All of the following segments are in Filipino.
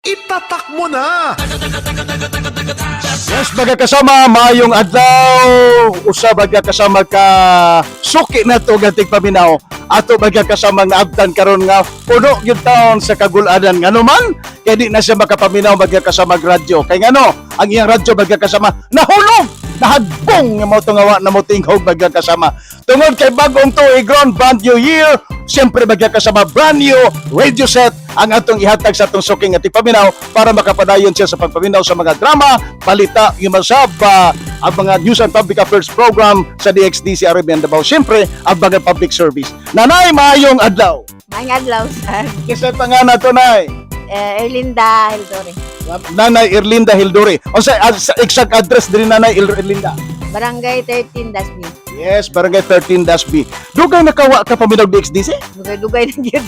Itatak mo na! Yes, baga kasama, mayong adlaw. Usa baga kasama ka suki na to gatig paminaw. Ato baga kasama naabtan karon nga puno gyud taon sa kagul-anan nganuman. Kaya di na siya makapaminaw baga kasama radyo. Kay ngano, ang iyang radyo baga kasama nahulog, nahagbong nga mo tungawa na mo tinghog baga kasama. Tungod kay bagong tuig ron, brand new year, siyempre baga kasama brand new radio set ang atong ihatag sa atong suking at ipaminaw para makapadayon siya sa pagpaminaw sa mga drama, balita, imasab, ang mga news and public affairs program sa DXDC Arabian Davao. Siyempre, ang mga public service. Nanay, maayong adlaw. Maayong adlaw, sir. Kasi pangana to, Nay. Erlinda Hildore. Nanay Erlinda Hildore. O sa exact address din Nanay Erlinda. Barangay 13 Dasmi. Yes, Barangay 13-B. Dugay nakawa ka paminaw DXDC? Dugay-dugay na gyud.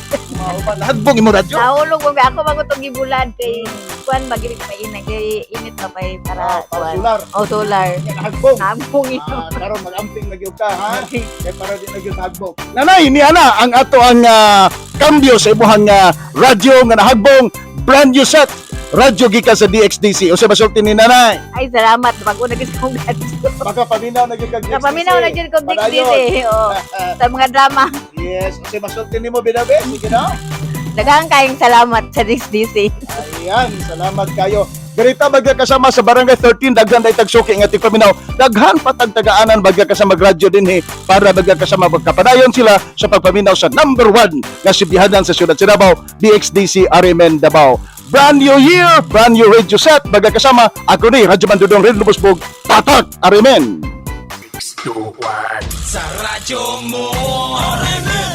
Lahagbong imo radyo? Nahulog mo ako magutong gibulan kay kuan magirik pa inay kay init pa pay para para kuan. solar. Oh, solar. Lahagbong. Naambong ito. Karon mag-amping nagyud ka ha. Kay para di nagyud hagbong. Nanay ni ana ang ato ang kambyo sa imuhang radyo nga nahagbong brand new set. Radyo gikan sa DXDC. O sa basulti ni Nanay. Ay, salamat. Bago na gid kong gadyo. Baka paminaw na gyud kag DXDC. Napaminaw na gyud kong Padayon. DXDC. Oh, sa mga drama. Yes, o sa basulti nimo binabe. Sige na. Daghang kayong salamat sa DXDC. Ayan, salamat kayo. Garita bagya kasama sa Barangay 13, daghan day tagsuki nga paminaw. Daghan patagtagaanan bagya kasama radyo din para bagya kasama magkapadayon sila sa pagpaminaw sa number 1 nga sibihanan sa siyudad sa Davao, DXDC Arimen Davao. Brand new year, brand new radio set, bagya kasama ako ni Radyo Mandudong Red Lubusbog, Tatak Arimen. Sa radyo mo, Arimen!